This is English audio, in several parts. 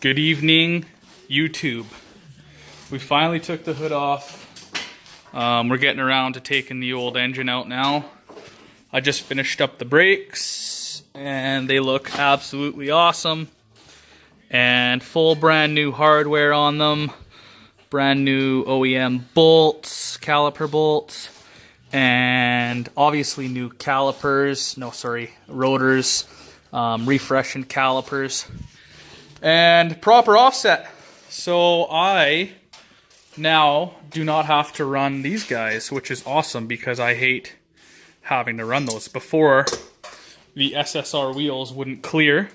Good evening, YouTube. We finally took the hood off. We're getting around to taking the old engine out now. I just finished up the brakes and they look absolutely awesome. And full brand new hardware on them. Brand new OEM bolts, caliper bolts. And obviously new calipers, rotors, refreshing calipers. And proper offset. So I now do not have to run these guys, which is awesome because I hate having to run those. Before, the SSR wheels wouldn't clear,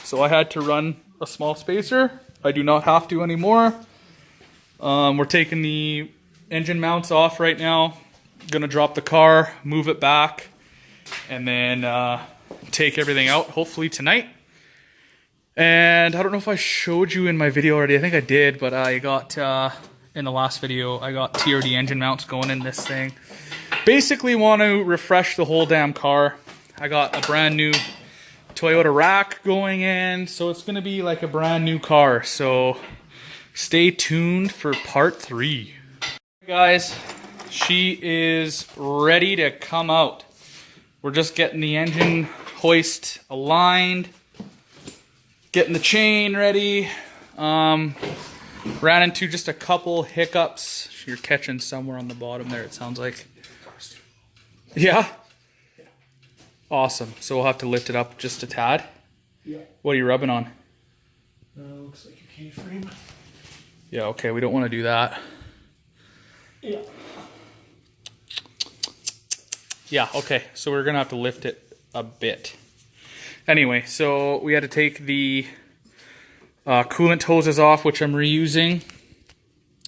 so I had to run a small spacer. I do not have to anymore. We're taking the engine mounts off right now. Gonna drop the car, move it back, and then take everything out hopefully tonight. And I don't know if I showed you in my video already. I think I did, but I got, in the last video, I got TRD engine mounts going in this thing. Basically want to refresh the whole damn car. I got a brand new Toyota rack going in, so it's going to be like a brand new car. So stay tuned for part 3. Guys, she is ready to come out. We're just getting the engine hoist aligned. Getting the chain ready. Ran into just a couple hiccups. You're catching somewhere on the bottom there, it sounds like. Yeah? Awesome. So we'll have to lift it up just a tad. Yeah. What are you rubbing on? Looks like a K-frame. Yeah, okay, we don't want to do that. Yeah. Yeah, okay, so we're gonna have to lift it a bit. Anyway, so we had to take the coolant hoses off, which I'm reusing.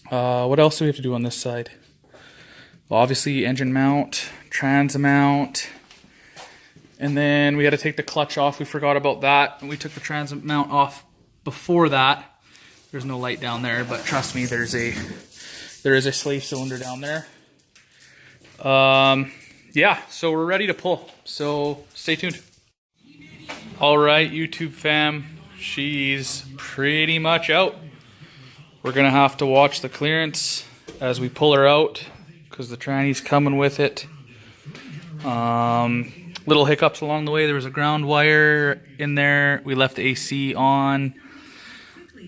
What else do we have to do on this side? Well, obviously engine mount, trans mount, and then we had to take the clutch off. We forgot about that, and we took the trans mount off before that. There's no light down there, but trust me, there is a slave cylinder down there. Yeah, so we're ready to pull. So stay tuned. All right, YouTube fam, she's pretty much out. We're gonna have to watch the clearance as we pull her out because the tranny's coming with it. Little hiccups along the way. There was a ground wire in there. We left the AC on.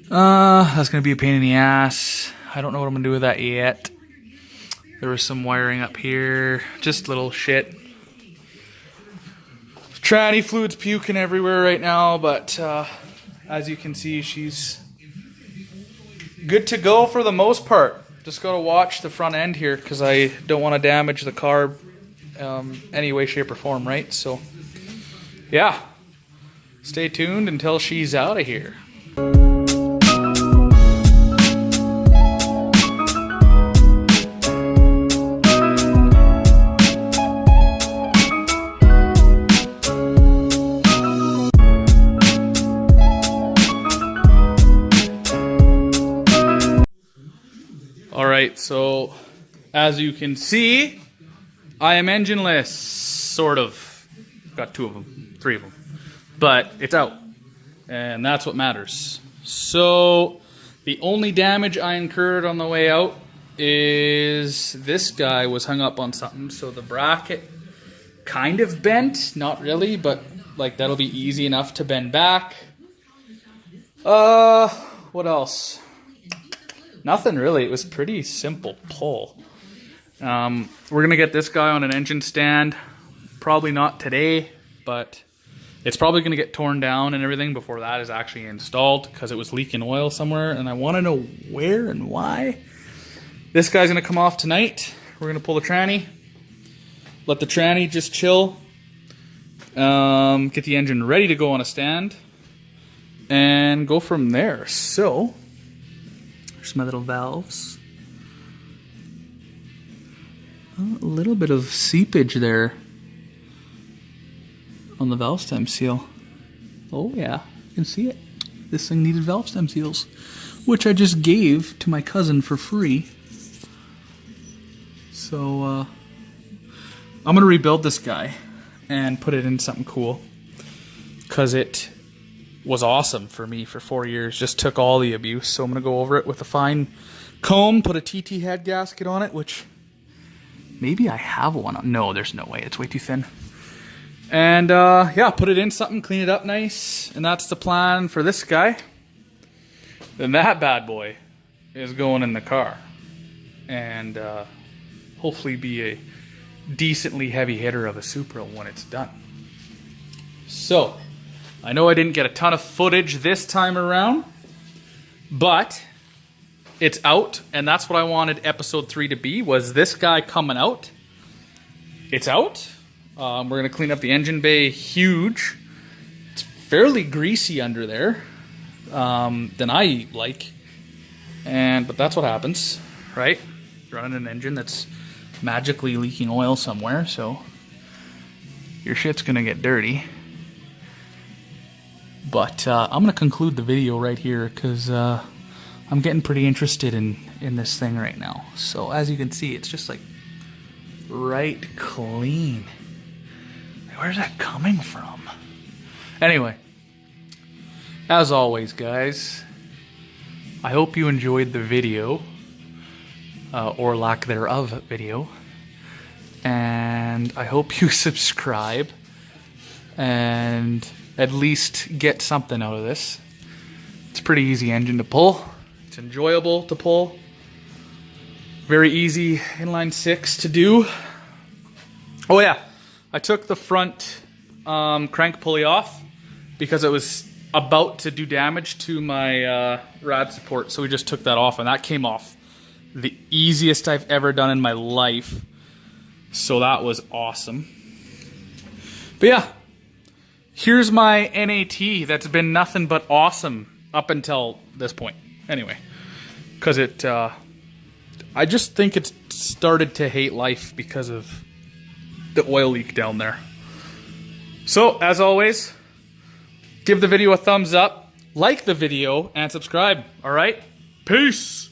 That's gonna be a pain in the ass. I don't know what I'm gonna do with that yet. There was some wiring up here, just little shit. Tranny fluid's puking everywhere right now, but as you can see, she's good to go for the most part. Just gotta watch the front end here because I don't want to damage the car any way, shape, or form, right? So, yeah, stay tuned until she's out of here. Alright, so as you can see, I am engineless, sort of. Got 2 of them, 3 of them, but it's out, and that's what matters. So the only damage I incurred on the way out is this guy was hung up on something, so the bracket kind of bent, not really, but like that'll be easy enough to bend back. What else? Nothing really. It was pretty simple pull. We're going to get this guy on an engine stand. Probably not today, but it's probably going to get torn down and everything before that is actually installed because it was leaking oil somewhere and I want to know where and why. This guy's going to come off tonight. We're going to pull the tranny. Let the tranny just chill. Get the engine ready to go on a stand. And go from there. So there's my little valves. A little bit of seepage there on the valve stem seal. Oh yeah, you can see it. This thing needed valve stem seals, which I just gave to my cousin for free. So I'm gonna rebuild this guy and put it in something cool because it was awesome for me for 4 years. Just took all the abuse. So I'm going to go over it with a fine comb, put a TT head gasket on it, which maybe I have one. No, there's no way. It's way too thin. And yeah, put it in something, clean it up nice. And that's the plan for this guy. Then that bad boy is going in the car. And hopefully be a decently heavy hitter of a Supra when it's done. So, I know I didn't get a ton of footage this time around, but it's out, and that's what I wanted episode 3 to be, was this guy coming out. It's out. We're going to clean up the engine bay huge. It's fairly greasy under there than I like, but that's what happens, right? You're running an engine that's magically leaking oil somewhere, so your shit's going to get dirty. But I'm going to conclude the video right here because I'm getting pretty interested in this thing right now. So as you can see, it's just like right clean. Where's that coming from? Anyway, as always, guys, I hope you enjoyed the video, or lack thereof video. And I hope you subscribe and at least get something out of this. It's a pretty easy engine to pull. It's enjoyable to pull. Very easy inline 6 to do. Oh yeah, I took the front crank pulley off because it was about to do damage to my rad support. So we just took that off, and that came off the easiest I've ever done in my life. So that was awesome. But yeah, here's my NAT that's been nothing but awesome up until this point. Anyway, because I just think it's started to hate life because of the oil leak down there. So, as always, give the video a thumbs up, like the video, and subscribe. All right? Peace!